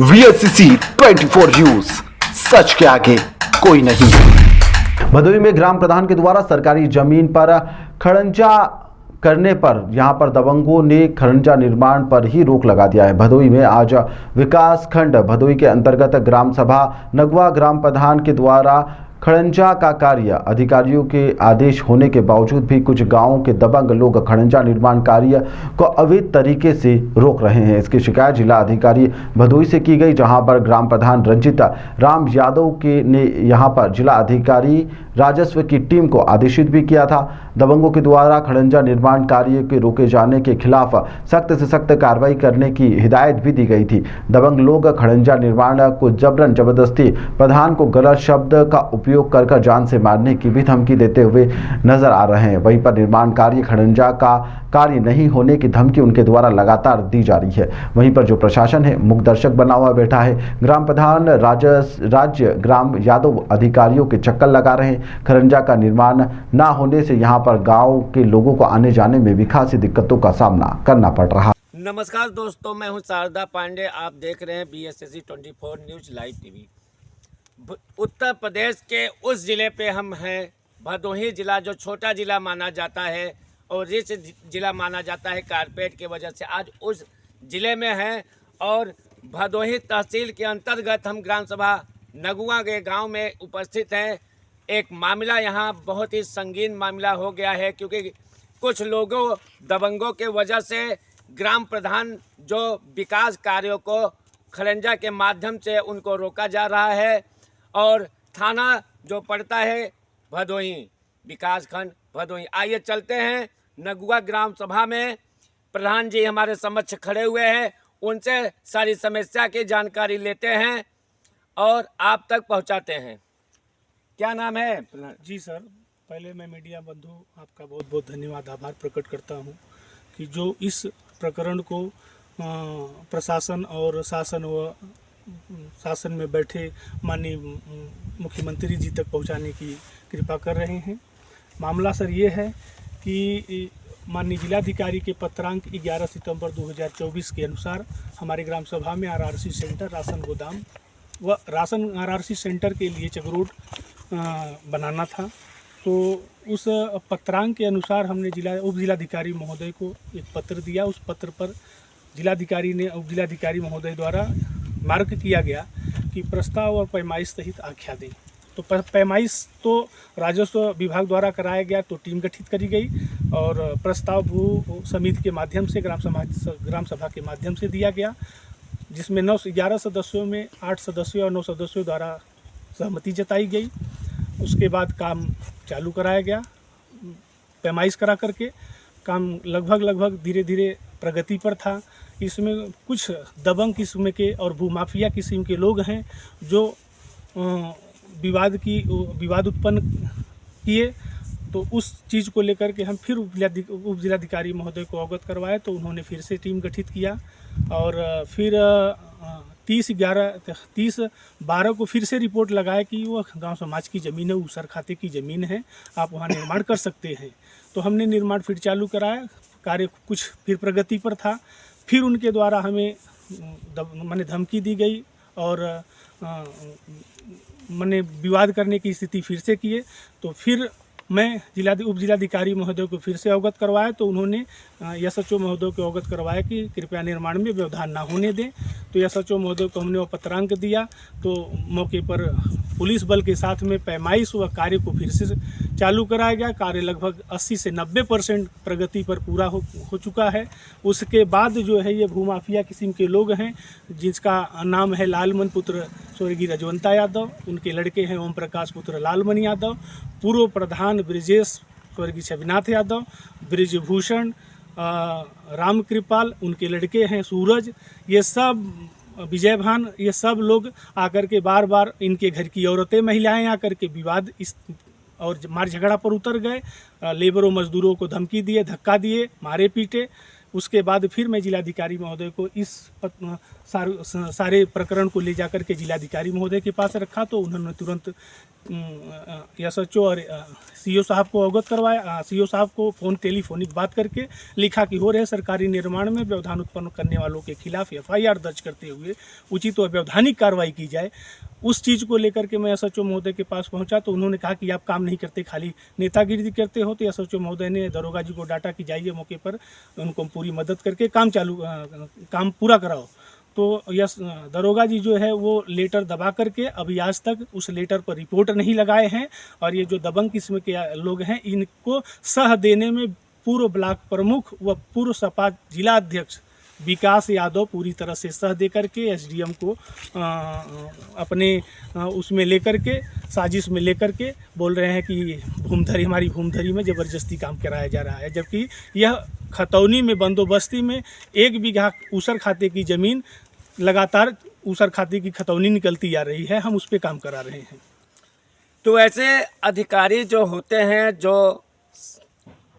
VSCC 24 news, सच के आगे कोई नहीं। भदोही में ग्राम प्रधान के द्वारा सरकारी जमीन पर खड़ंजा करने पर यहां पर दबंगों ने खड़ंजा निर्माण पर ही रोक लगा दिया है। भदोही में आज विकास खंड भदोही के अंतर्गत ग्राम सभा नगवा ग्राम प्रधान के द्वारा खड़ंजा का कार्य अधिकारियों के आदेश होने के बावजूद भी कुछ गांवों के दबंग लोग खड़ंजा निर्माण कार्य को अवैध तरीके से रोक रहे हैं। इसकी शिकायत जिला अधिकारी भदोही से की गई, जहां पर ग्राम प्रधान रंजित राम यादव के ने यहां पर जिला अधिकारी राजस्व की टीम को आदेशित भी किया था। दबंगों के द्वारा खड़ंजा निर्माण कार्य के रोके जाने के खिलाफ सख्त से सख्त कार्रवाई करने की हिदायत भी दी गई थी। दबंग लोग खड़ंजा निर्माण को जबरन जबरदस्ती प्रधान को गलत शब्द का उपयोग कर जान से मारने की भी धमकी देते हुए नजर आ रहे हैं। वहीं पर निर्माण कार्य खड़ंजा का कार्य नहीं होने की धमकी उनके द्वारा लगातार दी जा रही है। वहीं पर जो प्रशासन है मुख्य दर्शक बना हुआ बैठा है। ग्राम प्रधान राज्य ग्राम यादव अधिकारियों के चक्कर लगा रहे हैं। खड़ंजा का निर्माण ना होने से यहां पर गांव के लोगों को आने जाने में भी खासी दिक्कतों का सामना करना पड़ रहा है। नमस्कार दोस्तों, मैं हूं शारदा पांडे। आप देख रहे हैं BSCC 24 news live TV. Uttar Pradesh के उस ज़िले पे हम हैं, भदोही ज़िला, जो छोटा ज़िला माना जाता है और रिच ज़िला माना जाता है कारपेट की वजह से। आज उस ज़िले में हैं और भदोही तहसील के अंतर्गत हम ग्राम सभा नगुआ के गांव में उपस्थित हैं। एक मामला यहाँ बहुत ही संगीन मामला हो गया है, क्योंकि कुछ लोगों दबंगों के वजह से ग्राम प्रधान जो विकास कार्यों को खड़ंजा के माध्यम से उनको रोका जा रहा है। और थाना जो पड़ता है भदोही, विकास खंड भदोही। आइए चलते हैं नगुआ ग्राम सभा में। प्रधान जी हमारे समक्ष खड़े हुए हैं, उनसे सारी समस्या की जानकारी लेते हैं और आप तक पहुंचाते हैं। क्या नाम है प्रधान जी? सर, पहले मैं मीडिया बंधु आपका बहुत बहुत धन्यवाद, आभार प्रकट करता हूं कि जो इस प्रकरण को प्रशासन और शासन में बैठे माननीय मुख्यमंत्री जी तक पहुंचाने की कृपा कर रहे हैं। मामला सर ये है कि माननीय जिलाधिकारी के पत्रांक 11 सितंबर 2024 के अनुसार हमारे ग्राम सभा में RRC सेंटर, राशन गोदाम व राशन RRC सेंटर के लिए चक रोड बनाना था। तो उस पत्रांक के अनुसार हमने उप जिलाधिकारी महोदय को एक पत्र दिया। उस पत्र पर जिलाधिकारी ने उप जिलाधिकारी महोदय द्वारा मार्क किया गया कि प्रस्ताव और पैमाइश सहित आख्या दें। तो पैमाइश तो राजस्व विभाग द्वारा कराया गया, तो टीम गठित करी गई और प्रस्ताव भू समिति के माध्यम से ग्राम सभा के माध्यम से दिया गया, जिसमें 11 सदस्यों में 8 सदस्यों और 9 सदस्यों द्वारा सहमति जताई गई। उसके बाद काम चालू कराया गया। पैमाइश करा करके काम लगभग धीरे धीरे प्रगति पर था। इसमें कुछ दबंग किस्म के और भूमाफिया किस्म के लोग हैं जो विवाद उत्पन्न किए। तो उस चीज़ को लेकर के हम फिर उप जिलाधिकारी महोदय को अवगत करवाए, तो उन्होंने फिर से टीम गठित किया और फिर 30/12 को फिर से रिपोर्ट लगाया कि वह गांव समाज की ज़मीन है, उसर खाते की ज़मीन है, आप वहां निर्माण कर सकते हैं। तो हमने निर्माण फिर चालू कराया। कार्य कुछ फिर प्रगति पर था। फिर उनके द्वारा हमें माने धमकी दी गई और माने विवाद करने की स्थिति फिर से किए। तो फिर मैं उप जिलाधिकारी महोदय को फिर से अवगत करवाया, तो उन्होंने SHO महोदय को अवगत करवाया कि कृपया निर्माण में व्यवधान ना होने दें। तो SHO महोदय को हमने वो पत्रांक दिया। तो मौके पर पुलिस बल के साथ में पैमाइश व कार्य को फिर से चालू कराया गया। कार्य लगभग 80 से 90% प्रगति पर पूरा हो चुका है। उसके बाद जो है ये भूमाफिया किस्म के लोग हैं, जिसका नाम है लालमन पुत्र स्वर्गीय रजवंता यादव, उनके लड़के हैं ओम प्रकाश पुत्र लालमन यादव, पूर्व प्रधान ब्रिजेश स्वर्गीय छविनाथ यादव, ब्रिजभूषण राम कृपाल, उनके लड़के हैं सूरज, ये सब विजय भान, ये सब लोग आकर के बार बार इनके घर की औरतें महिलाएं आकर के विवाद और मार झगड़ा पर उतर गए। लेबरों मजदूरों को धमकी दिए, धक्का दिए, मारे पीटे। उसके बाद फिर मैं जिलाधिकारी महोदय को इस सारे प्रकरण को ले जाकर के जिलाधिकारी महोदय के पास रखा। तो उन्होंने तुरंत SHO और CO साहब को अवगत करवाया। CO साहब को टेलीफोनिक बात करके लिखा कि हो रहे सरकारी निर्माण में व्यवधान उत्पन्न करने वालों के खिलाफ FIR दर्ज करते हुए उचित व व्यवधानिक कार्रवाई की जाए। उस चीज़ को लेकर के मैं SHO महोदय के पास पहुंचा तो उन्होंने कहा कि आप काम नहीं करते, खाली नेतागिरी करते हो। तो SHO महोदय ने दरोगा जी को डांटा कि जाइए मौके पर उनको पूरी मदद करके काम पूरा कराओ। तो यस, दरोगा जी जो है वो लेटर दबा करके अभी आज तक उस लेटर पर रिपोर्ट नहीं लगाए हैं। और ये जो दबंग किस्म के लोग हैं इनको सह देने में पूर्व ब्लॉक प्रमुख व पूर्व सपा जिला अध्यक्ष विकास यादव पूरी तरह से सह दे करके SDM को अपने उसमें लेकर के साजिश में लेकर के बोल रहे हैं कि हमारी भूमधरी में ज़बरदस्ती काम कराया जा रहा है। जबकि यह खतौनी में बंदोबस्ती में 1 बीघा ऊसर खाते की ज़मीन लगातार ऊसर खाते की खतौनी निकलती जा रही है, हम उस पर काम करा रहे हैं। तो ऐसे अधिकारी जो होते हैं जो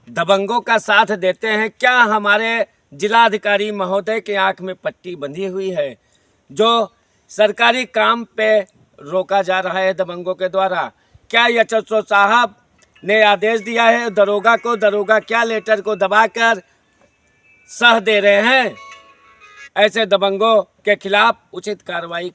दबंगों का साथ देते हैं, क्या हमारे जिला अधिकारी महोदय के आंख में पट्टी बंधी हुई है? जो सरकारी काम पे रोका जा रहा है दबंगों के द्वारा, क्या SHO साहब ने आदेश दिया है दरोगा को? दरोगा क्या लेटर को दबाकर सह दे रहे हैं? ऐसे दबंगों के खिलाफ उचित कार्रवाई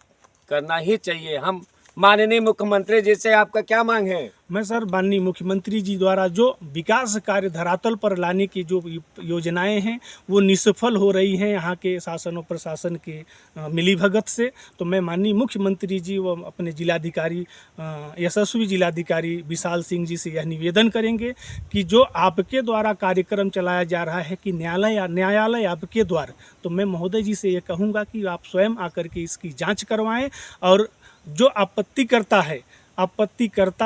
करना ही चाहिए। हम माननीय मुख्यमंत्री जी से आपका क्या मांग है? मैं सर माननीय मुख्यमंत्री जी द्वारा जो विकास कार्य धरातल पर लाने की जो योजनाएं हैं वो निष्फल हो रही हैं यहाँ के शासन और प्रशासन के मिलीभगत से। तो मैं माननीय मुख्यमंत्री जी व अपने जिलाधिकारी यशस्वी जिलाधिकारी विशाल सिंह जी से यह निवेदन करेंगे कि जो आपके द्वारा कार्यक्रम चलाया जा रहा है कि न्यायालय आपके द्वार, तो मैं महोदय जी से ये कहूँगा कि आप स्वयं आकर के इसकी जाँच करवाएँ और जो आपत्तिकर्ता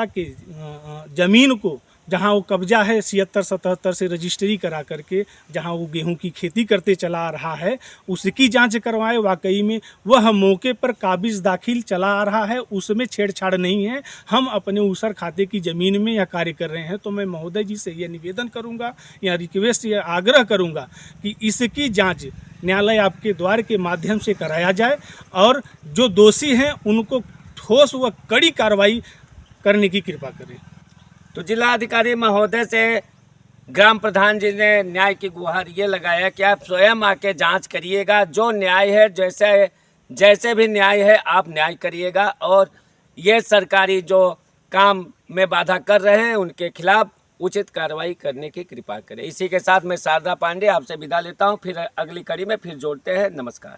के ज़मीन को जहां वो कब्जा है 76-77 से रजिस्ट्री करा करके जहां वो गेहूं की खेती करते चला आ रहा है उसकी जांच करवाए। वाकई में वह मौके पर काबिज दाखिल चला आ रहा है, उसमें छेड़छाड़ नहीं है, हम अपने ऊसर खाते की ज़मीन में यह कार्य कर रहे हैं। तो मैं महोदय जी से यह निवेदन करूंगा या रिक्वेस्ट या आग्रह करूंगा कि इसकी जाँच न्यायालय आपके द्वार के माध्यम से कराया जाए और जो दोषी हैं उनको ठोस व कड़ी कार्रवाई करने की कृपा करें। तो जिला अधिकारी महोदय से ग्राम प्रधान जी ने न्याय की गुहार ये लगाया कि आप स्वयं आके जांच करिएगा, जो न्याय है जैसे भी न्याय है आप न्याय करिएगा और ये सरकारी जो काम में बाधा कर रहे हैं उनके खिलाफ उचित कार्रवाई करने की कृपा करें। इसी के साथ मैं शारदा पांडे आपसे विदा लेता हूं, फिर अगली कड़ी में फिर जोड़ते हैं। नमस्कार।